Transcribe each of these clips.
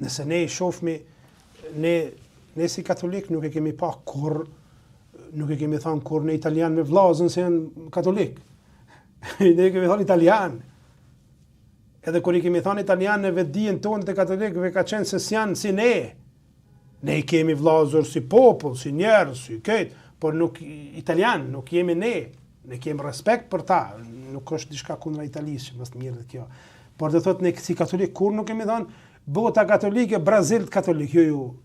Nëse ne i shohmi, ne si katolik nuk e kemi pa kur, nuk e kemi thënë kur në italian me vllazën se janë katolik. Ne kemi thënë italian. Edhe kur i kemi thënë italianëve dijen tonë të katolikëve ka qenë se s'janë si ne. Ne i kemi vllazur si popull, si njerëz, si këtë, por nuk italian, nuk jemi ne. Ne kemi respekt për ta, nuk është diçka kundra Italisë, që mos mirë kjo. Por do thotë ne si katolik kur nuk kemi thënë bota katolike, Brazil katolik, jo,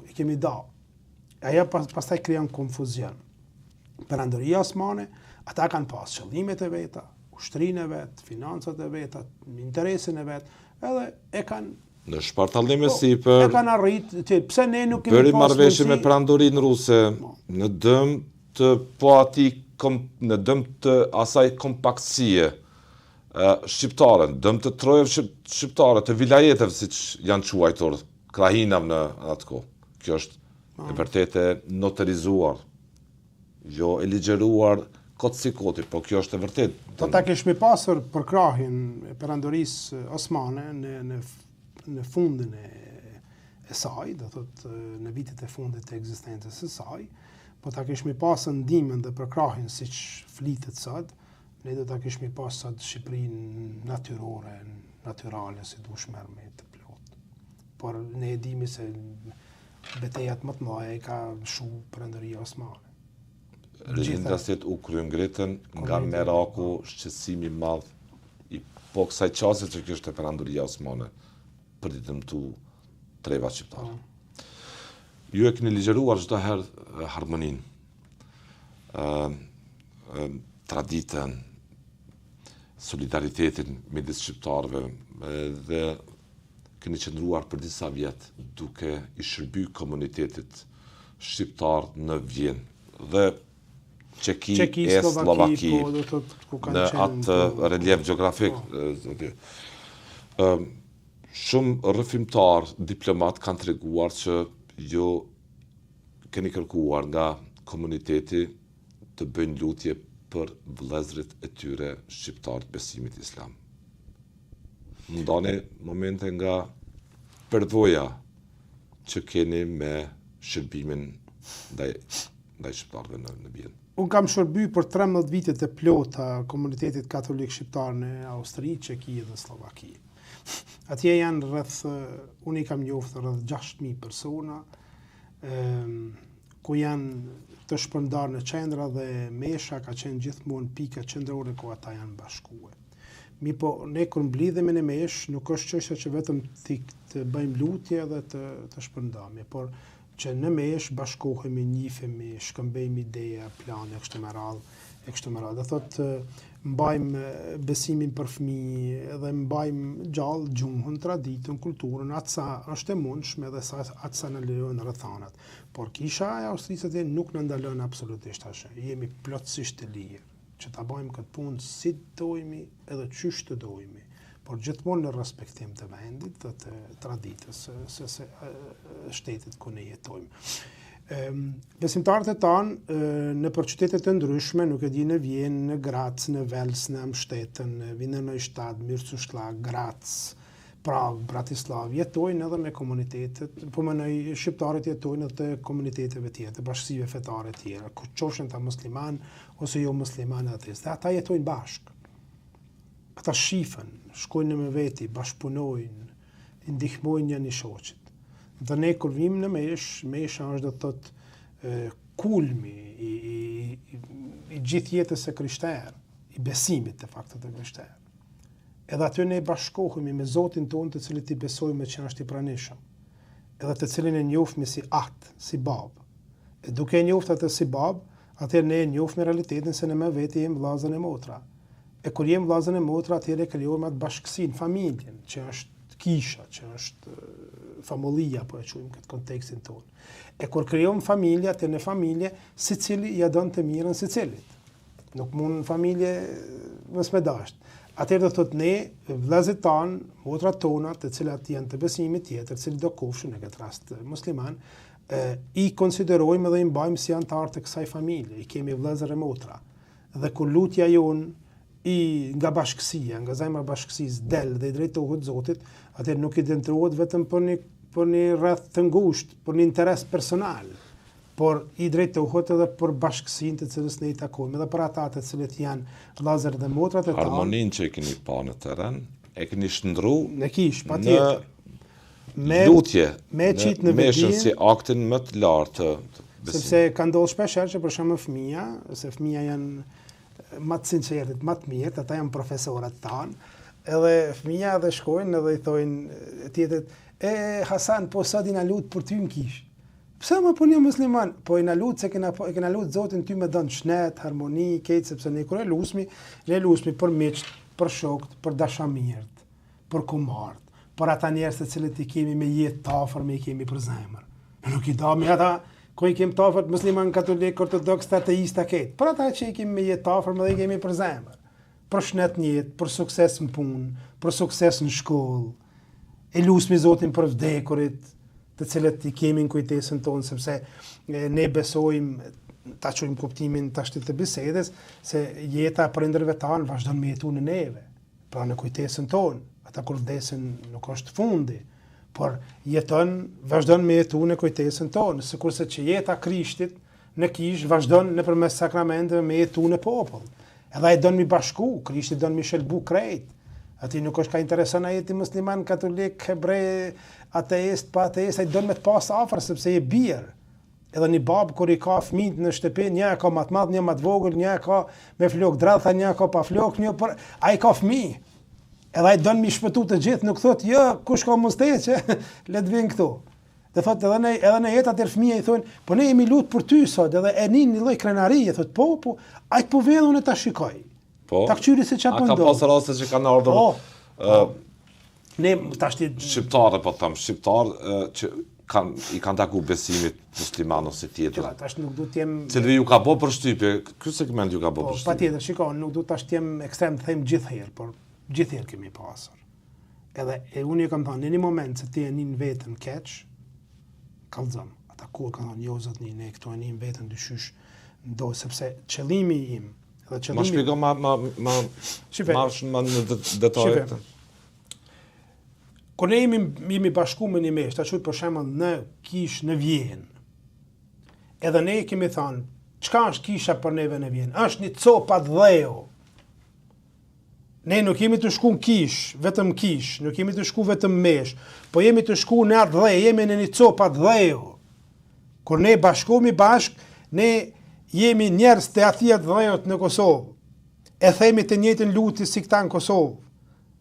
i kemi da. Aja pastaj krijon konfuzion. Perandoria osmane, ata kanë pas qëllimet e veta, ushtrinë e vet, financat e veta, interesin e vet, edhe e kanë në shpartallime si për e kanë arritë, pse ne nuk kemi bëri marrëveshje me perandorinë ruse në dëm të në dëm të asaj kompaktësie shqiptare, në dëm të trojeve shqiptare, të vilajeteve siç janë quajtur, krahinave në atë kohë. Kjo është e vërtet e notarizuar, jo e ligjeruar kot si koti, po kjo është e vërtet. Po ta kishmi pasur për krahin e perandorisë osmane në fundin e saj, do thotë në vitet e fundit të ekzistencës së saj, po ta kishmi pasur ndihmën dhe për krahin siç flitet sot, ne do ta kishmi pasur sot Shqipërinë natyrale, si dush merr me të plot. Por ne e dimi se betejat më të mëdha e ka shu perandoria osmane. Rindasit u kryengritën nga meraku, shqetësimi i madh i kësaj qasje që kjo është e perandoria osmane për të dëmtu treva shqiptare. Ju e keni ligjeruar çdo herë harmoninë, traditën, solidaritetin midis shqiptarëve dhe keni qëndruar për disa vjet duke i shërby komunitetit shqiptar në Vjenë dhe Çeki e Slovaki në atë relief geografik. Shumë rrëfimtar, diplomat kanë treguar që ju keni kërkuar nga komuniteti të bëjnë lutje për vëllezërit e tyre shqiptar të besimit islam. Ndani momente nga përvoja që keni me shërbimin ndaj shqiptarëve në Vjenë. Unë kam shërby për 13 vitet e plota komunitetit katolik shqiptar në Austri, Çeki dhe Slovaki. Atje janë unë i kam njoftë rreth 6.000 persona, ku janë të shpërndarë në qendra dhe Mesha ka qenë gjithmonë pika qendrore ku ata janë bashkuar. Po ne kur mblidhemi në Meshë, nuk është çështja që vetëm të bëjmë lutje dhe të shpërndajmë, por që në Meshë bashkohemi, njihemi, shkëmbejmë ideja, plane, kështu me radhë. Do thotë mbajmë besimin për fëmijë dhe mbajmë gjallë gjuhën, traditën, kulturën, atë sa është e mundshme dhe atë sa në lejojnë rrethanat. Por kisha e Austrisë atje nuk në ndalon absolutisht asgjë. Jemi plotësisht të lirë që ta bëjmë këtë punë si dojmë edhe çysh të dojmë, por gjithmonë në respektim të vendit dhe të traditës së shtetit ku ne jetojmë. Besimtarët e tanë në qytete të ndryshme, nuk e di në Vjenë, në Graz, në Vels, në Amstetën, në Wiener Neustadt, Mürzuschlag, Graz, Prag, Bratislav, jetojnë edhe me komunitetet, po mënoj shqiptarët jetojnë edhe komuniteteve tjetër, bashkësive fetare tjera, qofshin ta musliman ose jo musliman ateist. Ata jetojnë bashkë. Ata shifen, shkojnë me veti, bashkëpunojnë, ndihmojnë një shoqit. Dhe ne kur vim në Mesha është do të thotë kulmi i gjithë jetës së krishterë, i besimit të faktit të krishterë. Edhe aty ne bashkohemi me Zotin tonë të cilit i besojmë që është i pranishëm, edhe të cilin e njohmi si atë, si babë. E duke e njohur atë si babë, atëherë ne e njohim realitetin se ne me veti jemi vllazën e motra. E kur jemi vllazën e motra, atëherë krijojmë atë bashkësinë, familjen, që është kisha, që është familja, po e quajmë këtë kontekstin tonë. E kur krijojmë familje, atë në familje secili ja don të mirën secilit. Nuk mund familje mos me dashur. Atëherë do thotë ne, vëllezërit tanë, motrat tona, të cilat janë të besimit tjetër, të cilët do kofshin në këtë rast musliman, i konsiderojmë dhe i mbajmë si antar të kësaj familje, i kemi vëllezër e motra. Dhe kur lutja jonë nga bashkësia, nga zemra bashkësisë del dhe i drejtohet Zotit, atëherë nuk identifikohet vetëm për një rreth të ngushtë, për një interes personal, por i drejtohet edhe për bashkësinë të cilës ne i takojmë, edhe për ata të cilët janë vllazër dhe motrat e tanë. Harmoninë që e keni pa në terren, e keni shndru në kish, patjetër. Me lutje, me qit në meshën si aktin më të lartë të besimit. Sepse ka ndodhur shpeshherë që për shembull fëmija, se fëmija janë më të sinqertit, më të mirë, ata janë profesorët tanë, edhe fëmija edhe shkojnë edhe i thojnë tjetrit, Hasan, po sa di na lut për ty në kish. Pse më po një musliman? Po i na lut se kena lut Zotin ty me don shnet, harmoni, keq, sepse ne kur e lusmi për miqt, për shokët, për dashamirët, për kumart, për ata njerëz të cilët i kemi me jetë të afër, me i kemi për zemër. Ne nuk i dami ata ku i kemi të afërt musliman, katolik, ortodoks, ateist, keq. Për ata që i kemi me jetë të afër, me i kemi për zemër. Për shnet në jetë, për sukses në punë, për sukses në shkollë. E lusmi Zotin për vdekurit, të cilët i kemi në kujtesën tonë, sepse ne besojmë, ta çojmë kuptimin tash të bisedës, se jeta e prindërve tanë vazhdon me jetu në neve, pra në kujtesën tonë. Ata kur vdesin nuk është fundi, por vazhdon me jetu në kujtesën tonë, sikurse që jeta Krishtit në kish vazhdon nëpërmes sakramenteve me jetu në popull. Edhe ai don mi bashku, Krishti don mi shëlbu krejt. Ati nuk është ka intereson a jeti musliman, katolik, hebrej, ateist, pa ateist, ai don me të pas afër sepse je birë. Edhe një babë kur i ka fëmijët në shtëpi, një ka më të madh, një më të vogël, një ka me flok dratha, një ka pa flok, një por ai ka fëmijë. Edhe ai don mi shpëtu të gjithë, nuk thot jo, kush ka musteqe, le të vinë këtu. Dhe thot edhe në jetë atër fëmija i thonë, po ne jemi lutë për ty sot, edhe e një lloj krenarie, thot po, ai po vjen unë ta shikoj. Po. Ta kçyri se çfarë po ndodh. A ka pasur raste që kanë ardhur? Ne tash shqiptarë po them, shqiptarë që i kanë taku besimit musliman ose tjetër. Tash nuk do të jem Cilëve ju ka bë përshtypje, ky segment ju ka bë përshtypje. Patjetër, shikoj, nuk do tash të jem ekstrem të them gjithherë, por gjithherë kemi pasur. Edhe unë kam thënë, në një moment se ti e nin veten keq, kallzon. Ata kur kanë thënë jo zotni, ne këtu e nin veten dyshysh ndo sepse qëllimi im edhe qëllimi. Ma shpjego ma në detaje. Kur ne jemi bashku me një mesh, ta quaj për shembull në kish në Vjenë. Edhe ne kemi thënë, çka është kisha për neve në Vjenë? Është një copa dheu. Ne nuk jemi të shku në kish, vetëm kish, nuk jemi të shku vetëm mesh, po jemi të shku në atë dheu, jemi në një copa dheu. Kur ne bashkohemi bashk, ne jemi njerëz të atij dheut në Kosovë. E themi të njëjtën lutje si këta në Kosovë.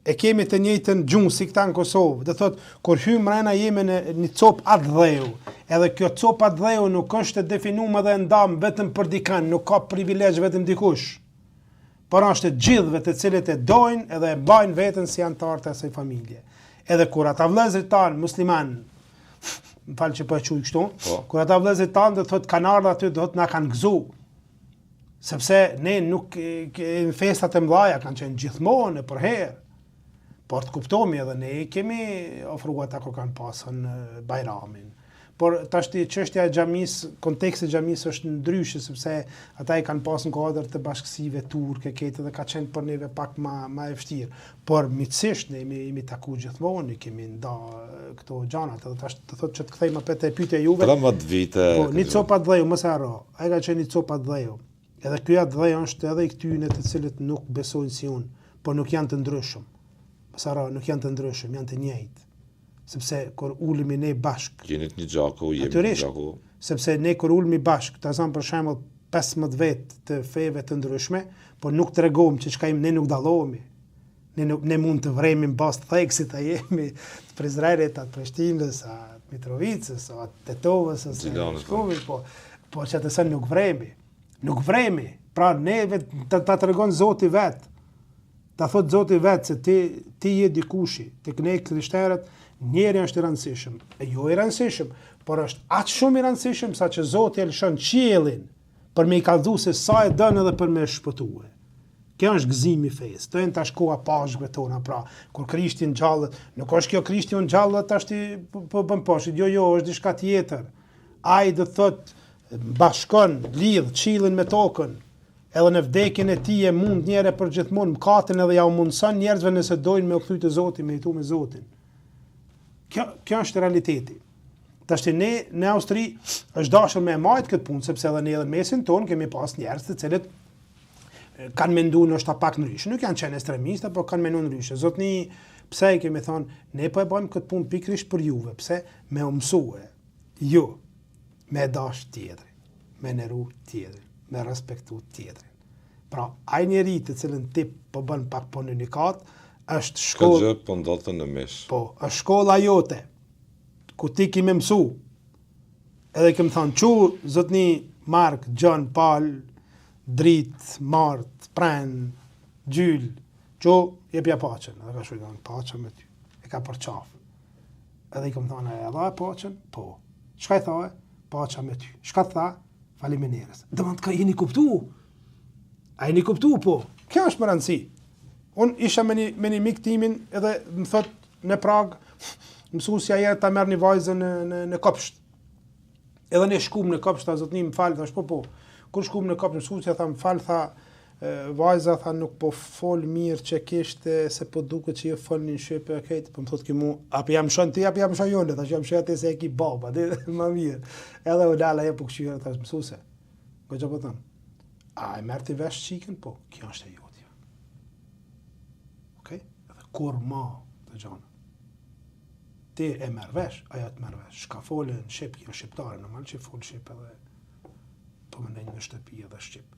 E kemi të njëjtën gjumë si këta në Kosovë. Dhe thot, kur hymë mrena jemi në një copë atë dheu, edhe kjo copë atë dheu nuk është e definuar dhe ndamë vetëm për dikan, nuk ka privilegj vetëm dikush. Por është të gjithëve të cilët e dojnë edhe e bajnë veten si anëtar të asaj familje. Edhe kur ata vëllezërit tanë musliman, më falë që po e quaj kështu, kur ata vëllezërit tanë do thot kanë ardhur aty, do thot na kanë gëzu. Sepse ne nuk në festat e mëdha kanë qenë gjithmonë për herë. Por të kuptomi edhe ne kemi ofruar ata kur kanë pasën Bajramin. Por tash çështja e xhamisë, konteksti i xhamisë është ndryshe sepse ata i kanë pasur në kuadër të bashkësive turke, këtë dhe ka qenë për neve pak më e vështirë. Por miqësisht ne jemi taku gjithmonë, kemi nda këto gjanat, edhe tash të thotë që të kthejmë apet e pyetja juve. 13 vite. Po, një copa dheu, mos e harro. Ai ka qenë një copa dheu. Edhe ky atë dheu është edhe i këtyre të cilët nuk besojnë si unë, por nuk janë të ndryshëm. Sara, nuk janë të ndryshëm, janë të njëjtë. Sepse kur ulemi ne bashk, jeni një gjaku, jemi një gjaku. Sepse ne kur ulemi bashk, ta zëm për shembull 15 vjet të feve të ndryshme, por nuk tregojmë që çka ne nuk dallohemi. Ne mund të vremi mbas theksit, a jemi të Prizrerit, atë Prishtinës, atë Mitrovicës, atë Tetovës, Shkuvi, po që të thënë nuk vremi. Nuk vremi. Pra ne ta tregon Zoti vet. Ta thot Zoti vetë se ti je dikushi, tek ne krishterët, njeri është i rëndësishëm. E jo i rëndësishëm, por është aq shumë i rëndësishëm sa që Zoti e lëshon qiellin për me i kallëzu se sa e dën edhe për me shpëtue. Kjo është gëzimi i fesë. To janë tash koha pashkëve tona, pra, kur Krishti ngjallët, nuk është kjo Krishti ngjallët tash ti po bën poshtë. Jo, është diçka tjetër. Ai do thot bashkon, lidh qiellin me tokën. Edhe në vdekjen e tij e mund njëre për gjithmonë mëkatin edhe ja u mundson njerëzve nëse dojnë me u kthy te Zoti, me jetu me Zotin. Kjo është realiteti. Tashti ne në Austri është dashur me majt këtë punë, sepse edhe ne edhe mesin tonë kemi pas njerëz të cilët kanë menduar ndoshta pak ndryshe. Nuk janë qenë ekstremistë, por kanë menduar ndryshe. Zotni, pse i kemi thonë, ne po e bëjmë këtë punë pikërisht për juve, pse? Me u mësue, ju, me dash tjetrin, me neru tjetrin, me respektu tjetrin. Pra, ai njeri të cilën ti po bën pak po në unikat, është shkolla. Këtë gjë po ndodhte në Mesh. Po, është shkolla jote, ku ti kemi mësu. Edhe kemi thonë, zotni Mark, John, Paul, Drit, Mart, Pren, Gjyl, jepja paqen. Edhe ka shujton, paqen me ty. E ka për qafë. Edhe i kemi thonë, e dha e paqen? Po. Shka i thaje? Paqen me ty. Shka tha? Faleminderes. Dëmën të ka jeni kuptu? A jeni kuptu, po. Kjo është më rëndësi. Unë isha me një mik timin edhe më thot në Prag, mësusja jerë ta merr një vajzë në kopsht. Edhe ne shkum në kopsht, ta zotni më falë, thash po. Kur shkum në kopsht, mësusja tha më falë, tha vajza tha nuk po fol mirë që kishte, se po duket që je fol një shqip e këtë, po më thot ki mu, apo jam shon ti, apo jam shon jone, thash jam shon ti se e ki baba, dhe më mirë. Edhe u lala e po këshyre, thash mësuse. Ko që po thëmë? A e merr ti vesh qiken? Po, kjo është e jotja. Okej? Edhe kur ma të gjana. Ti e merr vesh, ajo të merr vesh. Shka folë në shqip, kjo shqiptare, normal që folë shqip edhe po më ndonjë në shtëpi edhe shqip.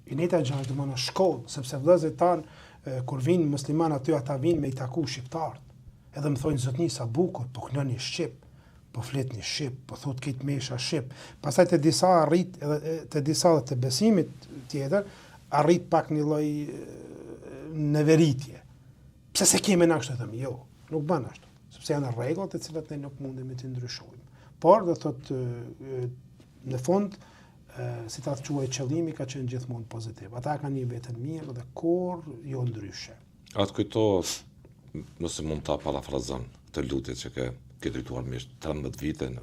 I neta gjanë të më në shkollë, sepse vëllezërit tanë, kur vinë musliman aty, ata vinë me i taku shqiptarët. Edhe më thojnë zotni sa bukur, po knoni shqip, po flet një shqip, po thot këtë mesha shqip. Pastaj të disa arrit, edhe të disa dhe të besimit tjetër, arrit pak një lloj neveritje. Pse se kemi na kështu thëmë? Jo, nuk bën ashtu, sepse janë rregullat të cilat ne nuk mundemi të ndryshojmë. Por do thot në fund si ta quaj qëllimi ka qenë gjithmonë pozitiv. Ata kanë një veten mirë dhe kur jo ndryshe. Atë kujtohet, nëse mund ta parafrazon të lutjet që ke drejtuar mirë 13 vite në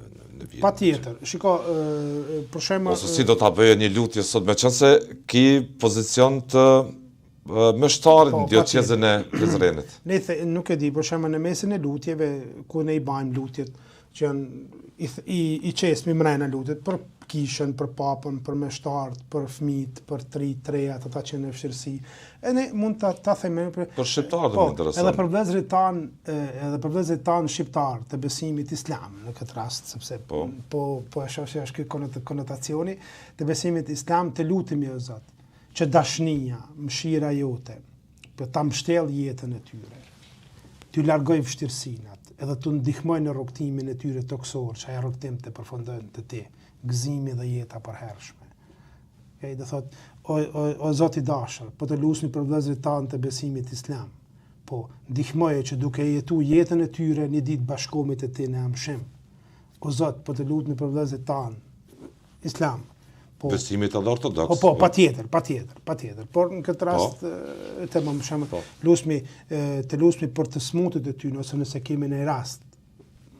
vjetë. Patjetër. Shiko, për shembull, ose si do ta bëje një lutje sot, meqense ki pozicion të mështarit në diocezën e Prizrenit. Ne nuk e di, për shembull në mesin e lutjeve ku ne i bëjmë lutjet që janë i qesmi mrena lutjet për kishën, për papën, për meshtarët, për fëmijët, për trejat, ata që në fshirësi. E ne mund ta themi për shqiptarët më intereson. Edhe për vëllezërit tanë shqiptar të besimit islam në këtë rast, sepse po e shoh se është ky konotacioni të besimit islam, të lutemi o Zot, që dashnia, mëshira jote, për ta mbështell jetën e tyre, t'ju largoj vështirësinat, edhe të ndihmoj në rrugtimin e tyre toksor, që ajo rrugtim të përfundon të ti, gëzimi dhe jeta përhershme. Okay, dhe thot, o Zoti i dashur, po të lusni për vëllezërit tanë të besimit islam, po ndihmoje që duke jetu jetën e tyre një ditë bashkomit e ti në amshim. O Zot, po të lutni për vëllezërit tanë islam, besimit edhe ortodoks. Po, patjetër. Por në këtë rast të më shembull, të lusmi për të smutit e ty, ose nëse kemi në rast,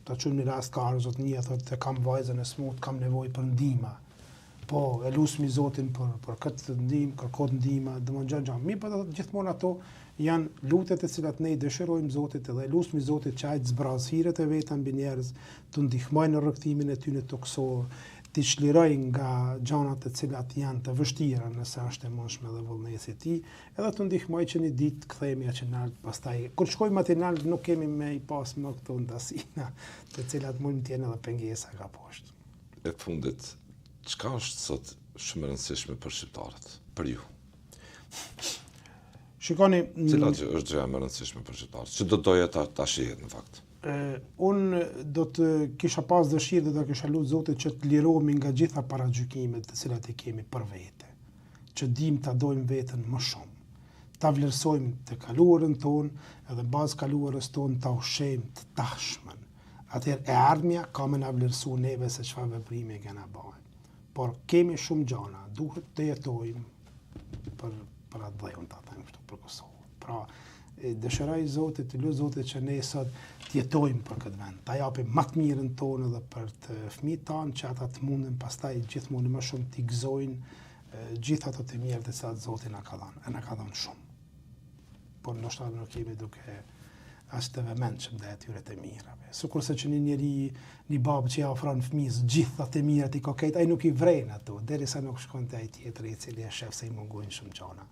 ta çojmë në rast ka zotnia thotë kam vajzën e smut, kam nevojë për ndihmë. Po, e lusmi Zotin për këtë ndihmë, kërkot ndihmë, domosdoshmë gjë. Mi po gjithmonë ato janë lutjet e cilat ne i dëshirojmë Zotit edhe lusmi Zotit që ai të zbraz hiret e veta mbi njerëz, të ndihmojë në rrugtimin e tyre toksor, t'i çliroj nga gjanat të cilat janë të vështira nëse është e mundshme dhe vullnesi i tij, edhe të ndihmoj që një ditë kthehemi aq lart, pastaj kur shkojmë atë lart nuk kemi me i pas më këto ndasina, të cilat mund të jenë edhe pengesa ka poshtë. E fundit, çka është sot shumë e rëndësishme për shqiptarët, për ju? Shikoni, cila është gjëja më e rëndësishme për shqiptarët? Që do doja ta shihet në fakt? Unë do të kisha pas dëshirë dhe do kisha lutë Zotit që të lirohemi nga gjitha paragjykimet të cilat i kemi për vete, që dim ta dojmë veten më shumë, ta vlerësojmë të kaluarën tonë edhe bazë kaluarës tonë ta ushqejmë të tashmen. Atëherë e ardhmja ka më na vlerësu neve se çfarë veprime kena bërë. Por kemi shumë gjëra, duhet të jetojmë për atë dhënë ta them këtu për Kosovë. Pra, dëshiroj Zotit, të lutem Zotit që ne sot të jetojmë për këtë vend, ta japim më të mirën tonë edhe për të fëmijët tanë, që ata të mundin pastaj gjithmonë më shumë t'i gëzojnë gjithë ato të mirë të cilat Zoti na ka dhënë. Na ka dhënë shumë. Por ndoshta nuk jemi duke as të vëmendshëm ndaj atyre të mirave. Sikurse që një babë që ja ofron fëmijës gjitha të mirat i koket, ai nuk i vren ato, derisa nuk shkon te ai tjetri i cili e shef se i mungojnë shumë gjëra.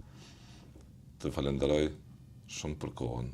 Të falenderoj shumë për kohën.